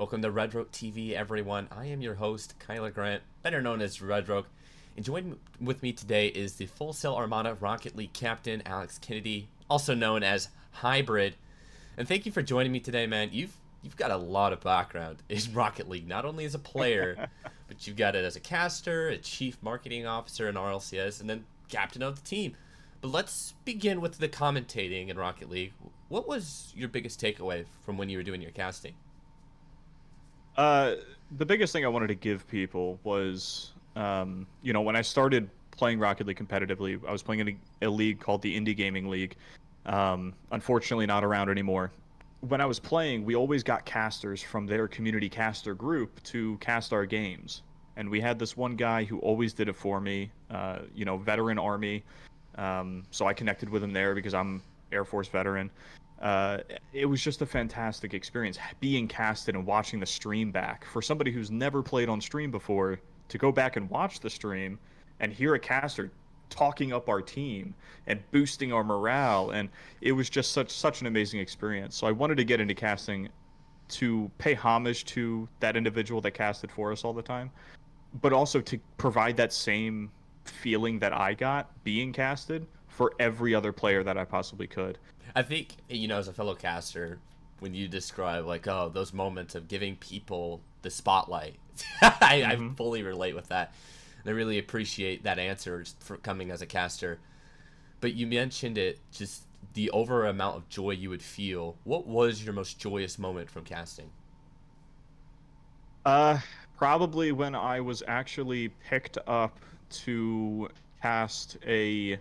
Welcome to Red Roke TV, everyone. I am your host, Kyler Grant, better known as Red Roke. And joining with me today is the Full Sail Armada Rocket League captain, Alex Kennedy, also known as Hybrid. And thank you for joining me today, man. You've got a lot of background in Rocket League, not only as a player, but you've got it as a caster, a chief marketing officer in RLCS, and then captain of the team. But let's begin with the commentating in Rocket League. What was your biggest takeaway from when you were doing your casting? Uh, the biggest thing I wanted to give people was, when I started playing Rocket League competitively, I was playing in a league called the Indie Gaming League. Unfortunately, not around anymore. When I was playing, we always got casters from their community caster group to cast our games. And we had this one guy who always did it for me, veteran Army. So I connected with him there because I'm Air Force veteran. It was just a fantastic experience being casted and watching the stream back. For somebody who's never played on stream before, to go back and watch the stream and hear a caster talking up our team and boosting our morale, and it was just such an amazing experience. So I wanted to get into casting to pay homage to that individual that casted for us all the time, but also to provide that same feeling that I got being casted for every other player that I possibly could. I think, as a fellow caster, when you describe, like, oh, those moments of giving people the spotlight, I hmm fully relate with that. And I really appreciate that answer for coming as a caster. But you mentioned it, just the over amount of joy you would feel. What was your most joyous moment from casting? Uh, Probably when I was actually picked up to cast a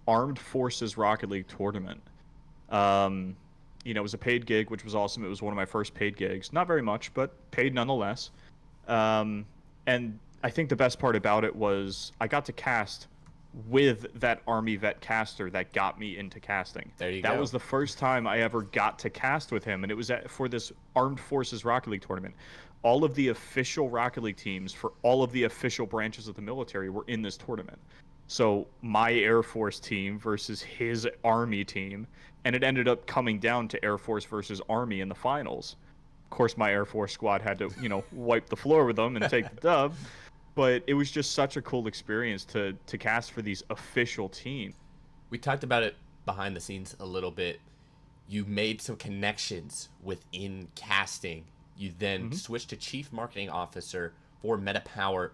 Armed Forces Rocket League tournament. Um, it was a paid gig, which was awesome. It was one of my first paid gigs. Not very much, but paid nonetheless. Um, and I think the best part about it was I got to cast with that Army vet caster that got me into casting. There you That go. was the first time I ever got to cast with him, and it was for this Armed Forces Rocket League tournament. All of the official Rocket League teams for all of the official branches of the military were in this tournament. So my Air Force team versus his Army team, and it ended up coming down to Air Force versus Army in the finals. Of course, my Air Force squad had to, wipe the floor with them and take the dub. But it was just such a cool experience to cast for these official teams. We talked about it behind the scenes a little bit. You made some connections within casting. You then hmm switched to chief marketing officer for Meta Power,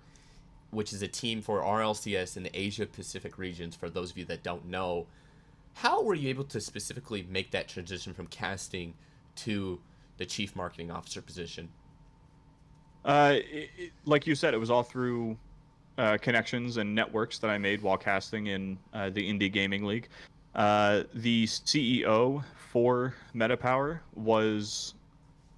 which is a team for RLCS in the Asia Pacific regions. For those of you that don't know, how were you able to specifically make that transition from casting to the chief marketing officer position? Like you said, it was all through connections and networks that I made while casting in the Indie Gaming League. The CEO for MetaPower was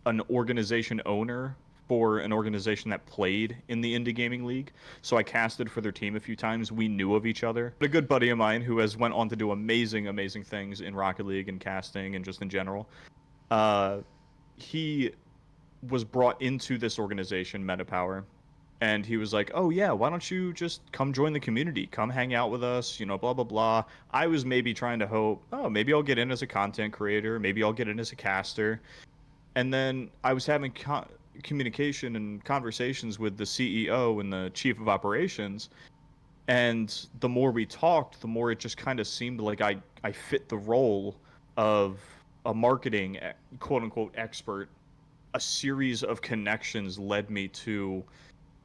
an organization owner for an organization that played in the Indie Gaming League. So I casted for their team a few times. We knew of each other. A good buddy of mine who has went on to do amazing, amazing things in Rocket League and casting and just in general. Uh, he was brought into this organization, MetaPower, and he was like, "Oh yeah, why don't you just come join the community? Come hang out with us, blah blah blah." I was maybe trying to hope, "Oh, maybe I'll get in as a content creator, maybe I'll get in as a caster." And then I was having communication and conversations with the CEO and the chief of operations, and the more we talked, the more it just kind of seemed like I fit the role of a marketing quote unquote expert. A series of connections led me to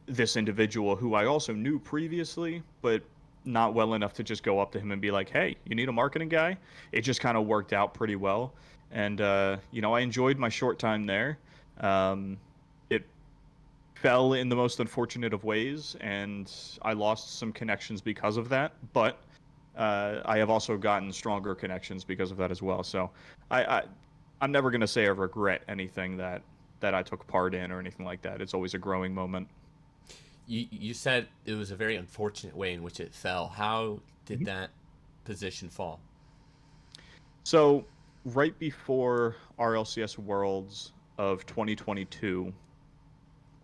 this individual who I also knew previously, but not well enough to just go up to him and be like, "Hey, you need a marketing guy?" It just kind of worked out pretty well, and I enjoyed my short time there. It fell in the most unfortunate of ways, and I lost some connections because of that. But I have also gotten stronger connections because of that as well. So I I'm never gonna say I regret anything that I took part in or anything like that. It's always a growing moment. You said it was a very unfortunate way in which it fell. How did Mhm. that position fall? So, right before RLCS Worlds of 2022,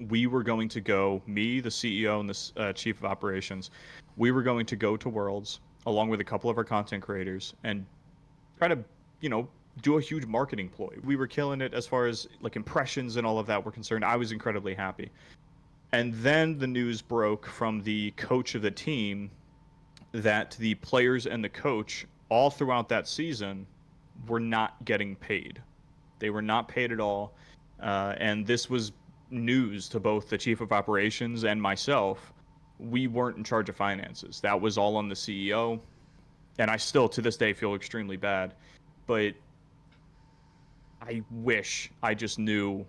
we were going to go, me, the CEO, and the chief of operations, we were going to go to Worlds along with a couple of our content creators and try to, do a huge marketing ploy. We were killing it as far as like impressions and all of that were concerned. I was incredibly happy. And then the news broke from the coach of the team that the players and the coach all throughout that season were not getting paid. They were not paid at all. And this was news to both the chief of operations and myself. We weren't in charge of finances. That was all on the CEO. And I still, to this day, feel extremely bad. But I wish I just knew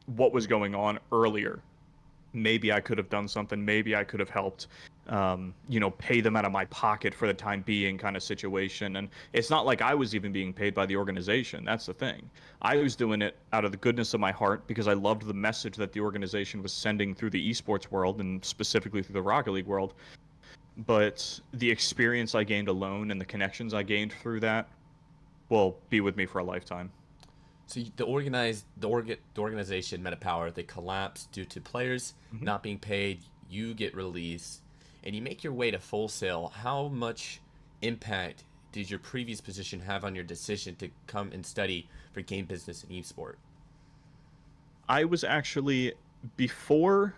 what was going on earlier. Maybe I could have done something. Maybe I could have helped, pay them out of my pocket for the time being kind of situation. And it's not like I was even being paid by the organization. That's the thing. I was doing it out of the goodness of my heart because I loved the message that the organization was sending through the esports world and specifically through the Rocket League world. But the experience I gained alone and the connections I gained through that will be with me for a lifetime. So the organization MetaPower, they collapse due to players not being paid. You get released, and you make your way to Full Sail. How much impact did your previous position have on your decision to come and study for game business and esport? I was actually, before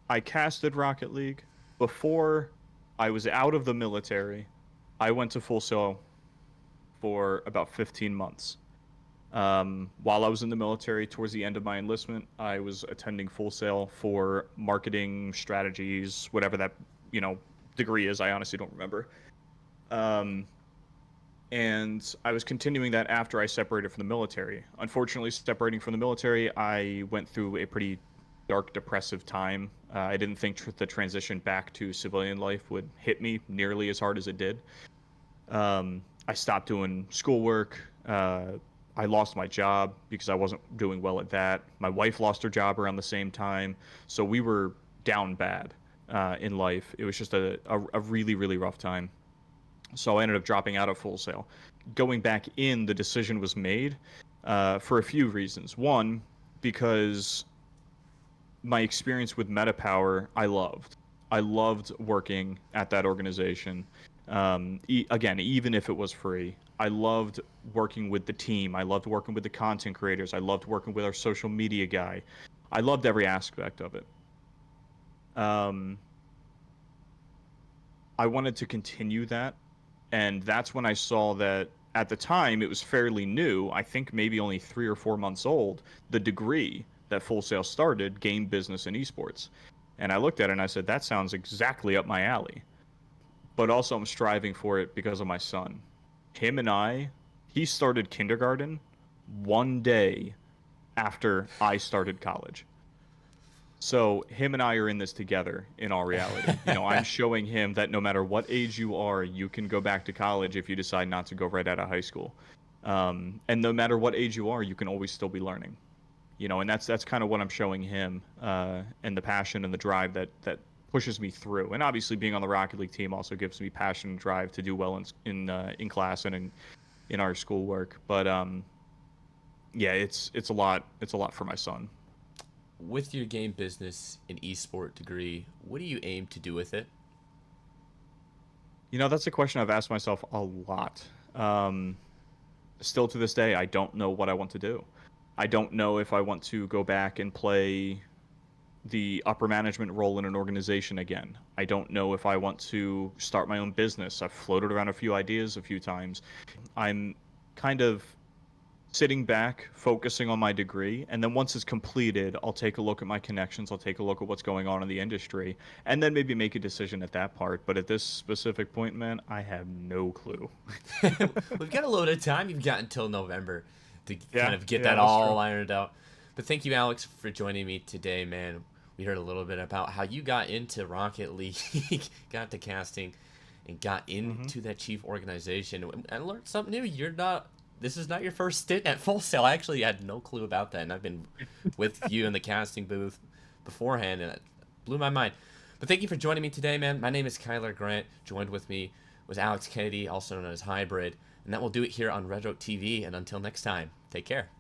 I casted Rocket League, before I was out of the military, I went to Full Sail for about 15 months. While I was in the military, towards the end of my enlistment, I was attending Full Sail for marketing strategies, whatever that, degree is. I honestly don't remember. And I was continuing that after I separated from the military. Unfortunately, separating from the military, I went through a pretty dark, depressive time. I didn't think the transition back to civilian life would hit me nearly as hard as it did. I stopped doing schoolwork. I lost my job because I wasn't doing well at that. My wife lost her job around the same time. So we were down bad in life. It was just a really, really rough time. So I ended up dropping out of Full Sail. Going back in, the decision was made for a few reasons. One, because my experience with MetaPower, I loved. I loved working at that organization. Again, even if it was free, I loved working with the team. I loved working with the content creators. I loved working with our social media guy. I loved every aspect of it. I wanted to continue that. And that's when I saw that at the time it was fairly new. I think maybe only 3 or 4 months old, the degree that Full Sail started, game business and esports. And I looked at it and I said, that sounds exactly up my alley. But also I'm striving for it because of my son. He started kindergarten one day after I started college. So him and I are in this together in all reality. I'm showing him that no matter what age you are, you can go back to college if you decide not to go right out of high school. And no matter what age you are, you can always still be learning. And that's kind of what I'm showing him, and the passion and the drive that pushes me through. And obviously being on the Rocket League team also gives me passion and drive to do well in class and in our schoolwork. But yeah, it's a lot for my son. With your game business and esport degree, what do you aim to do with it? That's a question I've asked myself a lot. Still to this day, I don't know what I want to do. I don't know if I want to go back and play the upper management role in an organization again. I don't know if I want to start my own business. I've floated around a few ideas a few times. I'm kind of sitting back, focusing on my degree, and then once it's completed, I'll take a look at my connections, I'll take a look at what's going on in the industry, and then maybe make a decision at that part. But at this specific point, man, I have no clue. We've got a load of time. You've got until November to kind of get that all ironed out. But thank you, Alex, for joining me today, man. We heard a little bit about how you got into Rocket League, got to casting, and got into that chief organization. And learned something new. This is not your first stint at Full Sail. I actually had no clue about that, and I've been with you in the casting booth beforehand, and it blew my mind. But thank you for joining me today, man. My name is Kyler Grant. Joined with me was Alex Kennedy, also known as Hybrid. And that will do it here on Red Rock TV. And until next time, take care.